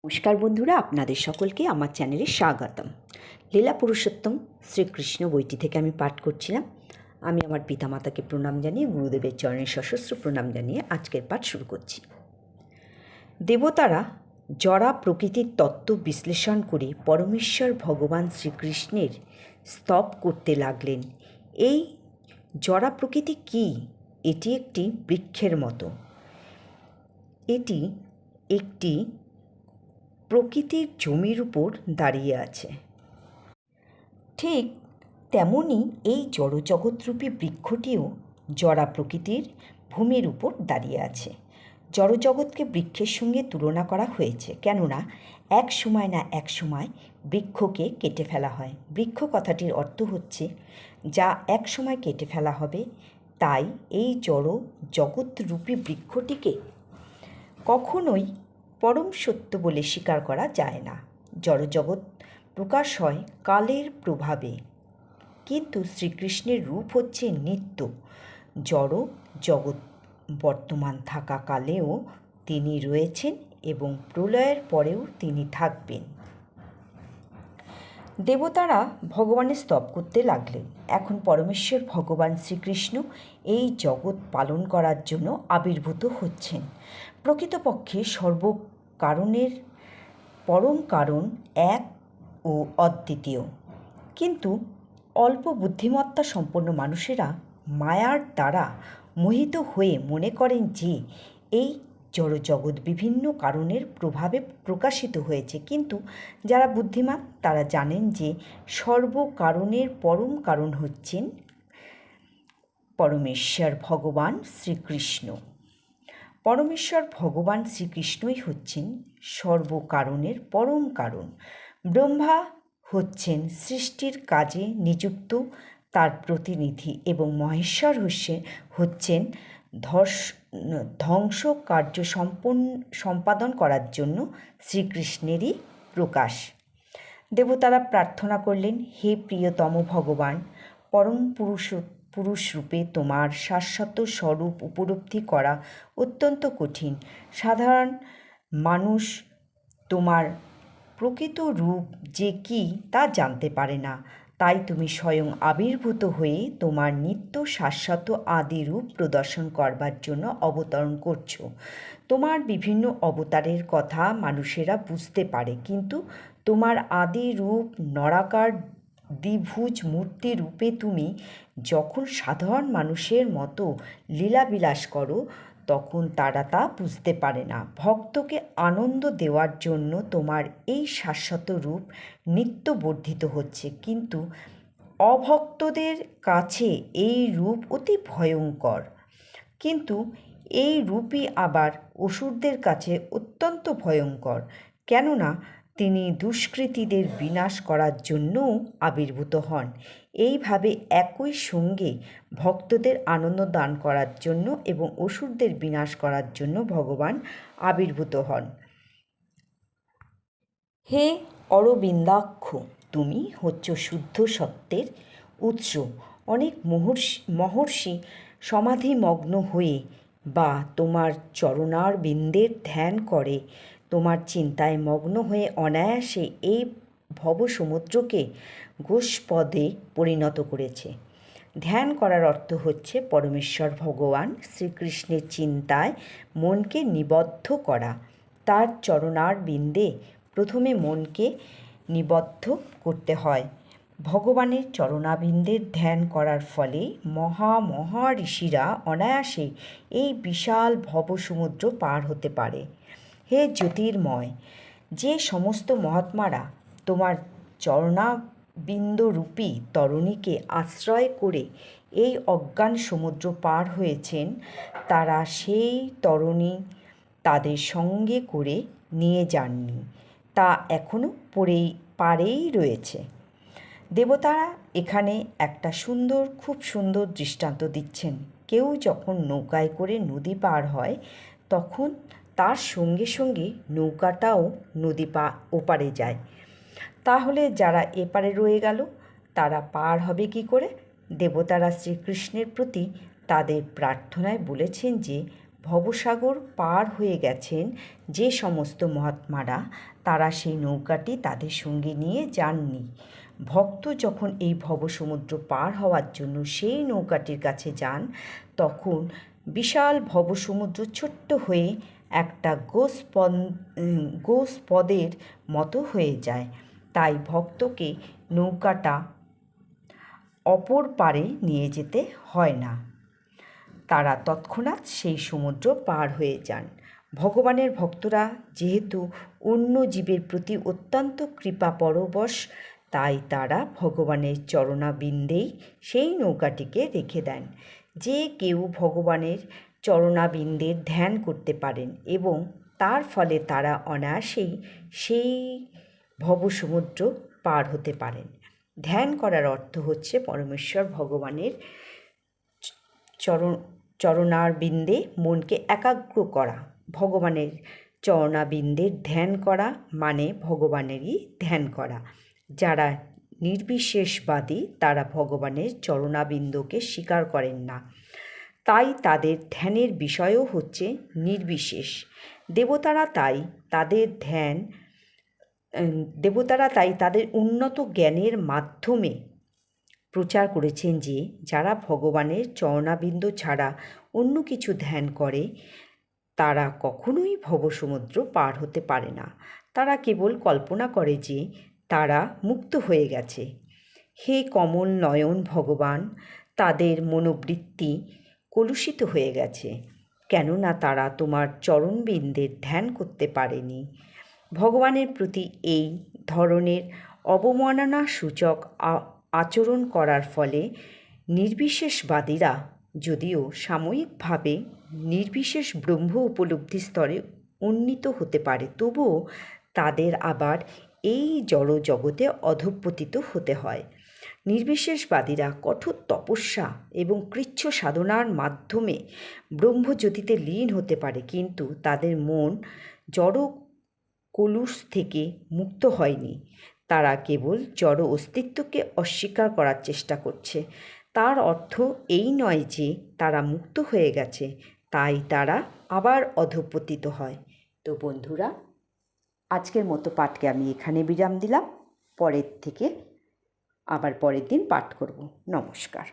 নমস্কার বন্ধুরা, আপনাদের সকলকে আমার চ্যানেলে স্বাগতম। লীলা পুরুষোত্তম শ্রীকৃষ্ণ বইটি থেকে আমি পাঠ করছিলাম। আমি আমার পিতামাতাকে প্রণাম জানিয়ে, গুরুদেবের চরণে সশস্ত্র প্রণাম জানিয়ে আজকের পাঠ শুরু করছি। দেবতারা জড়া প্রকৃতির তত্ত্ব বিশ্লেষণ করে পরমেশ্বর ভগবান শ্রীকৃষ্ণের স্তব করতে লাগলেন। এই জড়া প্রকৃতি কী? এটি একটি বৃক্ষের মতো। এটি একটি প্রকৃতির জমির উপর দাঁড়িয়ে আছে। ঠিক তেমনই এই জড়জগৎরূপী বৃক্ষটিও জড়া প্রকৃতির ভূমির উপর দাঁড়িয়ে আছে। জড়জগৎকে বৃক্ষের সঙ্গে তুলনা করা হয়েছে, কেননা এক সময় না এক সময় বৃক্ষকে কেটে ফেলা হয়। বৃক্ষ কথাটির অর্থ হচ্ছে যা এক সময় কেটে ফেলা হবে। তাই এই জড় জগৎরূপী বৃক্ষটিকে কখনোই পরম সত্য বলে স্বীকার করা যায় না। জড়জগৎ প্রকাশ হয় কালের প্রভাবে, কিন্তু শ্রীকৃষ্ণের রূপ হচ্ছে নিত্য। জড় জগৎ বর্তমান থাকা কালেও তিনি রয়েছেন এবং প্রলয়ের পরেও তিনি থাকবেন। দেবতারা ভগবানের স্তব করতে লাগলেন। এখন পরমেশ্বর ভগবান শ্রীকৃষ্ণ এই জগৎ পালন করার জন্য আবির্ভূত হচ্ছেন। প্রকৃতপক্ষে সর্বকারণের পরম কারণ এক ও অদ্বিতীয়, কিন্তু অল্প বুদ্ধিমত্তা সম্পন্ন মানুষেরা মায়ার দ্বারা মোহিত হয়ে মনে করেন যে এই জড়জগৎ বিভিন্ন কারণের প্রভাবে প্রকাশিত হয়েছে। কিন্তু যারা বুদ্ধিমান তারা জানেন যে সর্বকারণের পরম কারণ হচ্ছেন পরমেশ্বর ভগবান শ্রীকৃষ্ণ। পরমেশ্বর ভগবান শ্রীকৃষ্ণই হচ্ছেন সর্বকারণের পরম কারণ। ব্রহ্মা হচ্ছেন সৃষ্টির কাজে নিযুক্ত তার প্রতিনিধি এবং মহেশ্বর হচ্ছেন ধ্বংস কার্য সম্পাদন করার জন্য শ্রীকৃষ্ণেরই প্রকাশ। দেবতারা প্রার্থনা করলেন, হে প্রিয়তম ভগবান, পরম পুরুষ রূপে তোমার শাশ্বত স্বরূপ উপলব্ধি করা অত্যন্ত কঠিন। সাধারণ মানুষ তোমার প্রকৃত রূপ যে কী তা জানতে পারে না। তাই তুমি স্বয়ং আবির্ভূত হয়ে তোমার নিত্য শাশ্বত আদি রূপ প্রদর্শন করবার জন্য অবতরণ করছো। তোমার বিভিন্ন অবতারের কথা মানুষেরা বুঝতে পারে, কিন্তু তোমার আদি রূপ নরাকার দ্বিভুজ মূর্তি রূপে তুমি যখন সাধারণ মানুষের মতো লীলাবিলাস করো, তখন তারা তা বুঝতে পারে না। ভক্তকে আনন্দ দেওয়ার জন্য তোমার এই শাশ্বত রূপ নিত্য বর্ধিত হচ্ছে, কিন্তু অভক্তদের কাছে এই রূপ অতি ভয়ঙ্কর। কিন্তু এই রূপই আবার অসুরদের কাছে অত্যন্ত ভয়ঙ্কর, কেননা তিনি দুষ্কৃতীদের বিনাশ করার জন্যও আবির্ভূত হন। এইভাবে একই সঙ্গে ভক্তদের আনন্দ দান করার জন্য এবং অসুরদের বিনাশ করার জন্য ভগবান আবির্ভূত হন। হে অরবিন্দাক্ষ, তুমি হচ্ছ শুদ্ধ সত্যের উৎস। অনেক মহর্ষি সমাধিমগ্ন হয়ে বা তোমার চরণারবিন্দের ধ্যান করে তোমার চিন্তায় মগ্ন হয়ে অনায়াসে এই ভবসমুদ্রকে গোষ্পদে পরিণত করেছে। ধ্যান করার অর্থ হচ্ছে পরমেশ্বর ভগবান শ্রীকৃষ্ণের চিন্তায় মনকে নিবদ্ধ করা। তার চরণারবিন্দে প্রথমে মনকে নিবদ্ধ করতে হয়। ভগবানের চরণাবিন্দের ধ্যান করার ফলে মহা ঋষিরা অনায়াসে এই বিশাল ভবসমুদ্র পার হতে পারে। হে জ্যোতির্ময়, যে সমস্ত মহাত্মারা তোমার চরণাবিন্দরূপী তরণীকে আশ্রয় করে এই অজ্ঞান সমুদ্র পার হয়েছেন, তারা সেই তরণী তাদের সঙ্গে করে নিয়ে যাননি, তা এখনও পাড়েই রয়েছে। দেবতারা এখানে একটা খুব সুন্দর দৃষ্টান্ত দিচ্ছেন। কেউ যখন নৌকায় করে নদী পার হয়, তখন তার সঙ্গে সঙ্গে নৌকাটাও নদী ওপারে যায়। তাহলে যারা এপারে রয়ে গেল, তারা পার হবে কি করে? দেবতারা শ্রীকৃষ্ণের প্রতি তাদের প্রার্থনায় বলেছেন যে ভবসাগর পার হয়ে গেছেন যে সমস্ত মহাত্মারা, তারা সেই নৌকাটি তাদের সঙ্গে নিয়ে যাননি। ভক্ত যখন এই ভবসমুদ্র পার হওয়ার জন্য সেই নৌকাটির কাছে যান, তখন বিশাল ভবসমুদ্র ছোট্ট হয়ে একটা গোস্পদের মতো হয়ে যায়। তাই ভক্তকে নৌকাটা অপর পারে নিয়ে যেতে হয় না, তারা তৎক্ষণাৎ সেই সমুদ্র পার হয়ে যান। ভগবানের ভক্তরা যেহেতু অন্য জীবের প্রতি অত্যন্ত কৃপাপরবশ, তাই তারা ভগবানের চরণাবিন্দেই সেই নৌকাটিকে রেখে দেন। যে কেউ ভগবানের চরণাবিন্দের ধ্যান করতে পারেন এবং তার ফলে তারা অনায়াসেই সেই ভবসমুদ্র পার হতে পারেন। ধ্যান করার অর্থ হচ্ছে পরমেশ্বর ভগবানের চরণারবিন্দে মনকে একাগ্র করা। ভগবানের চরণাবিন্দের ধ্যান করা মানে ভগবানেরই ধ্যান করা। যারা নির্বিশেষবাদী তারা ভগবানের চরণাবিন্দকে স্বীকার করেন না, তাই তাদের ধ্যানের বিষয়ও হচ্ছে নির্বিশেষ। দেবতারা তাই তাদের উন্নত জ্ঞানের মাধ্যমে প্রচার করেছেন যে যারা ভগবানের চরণাবিন্দ ছাড়া অন্য কিছু ধ্যান করে তারা কখনোই ভবসমুদ্র পার হতে পারে না। তারা কেবল কল্পনা করে যে তারা মুক্ত হয়ে গেছে। হে কমল নয়ন ভগবান, তাদের মনোবৃত্তি কলুষিত হয়ে গেছে, কেননা তারা তোমার চরণবিন্দের ধ্যান করতে পারেনি। ভগবানের প্রতি এই ধরনের অবমাননাসূচক আচরণ করার ফলে নির্বিশেষবাদীরা যদিও সাময়িকভাবে নির্বিশেষ ব্রহ্ম উপলব্ধি স্তরে উন্নীত হতে পারে, তবুও তাদের আবার এই জড় জগতে অধঃপতিত হতে হয়। নির্বিশেষবাদীরা কঠোর তপস্যা এবং কৃচ্ছ সাধনার মাধ্যমে ব্রহ্মজ্যোতিতে লীন হতে পারে, কিন্তু তাদের মন জড় কলুষ থেকে মুক্ত হয়নি। তারা কেবল জড় অস্তিত্বকে অস্বীকার করার চেষ্টা করছে। তার অর্থ এই নয় যে তারা মুক্ত হয়ে গেছে, তাই তারা আবার অধঃপতিত হয়। তো বন্ধুরা, আজকের মতো পাঠকে আমি এখানে বিরাম দিলাম। পরের দিন পাঠ করব। নমস্কার।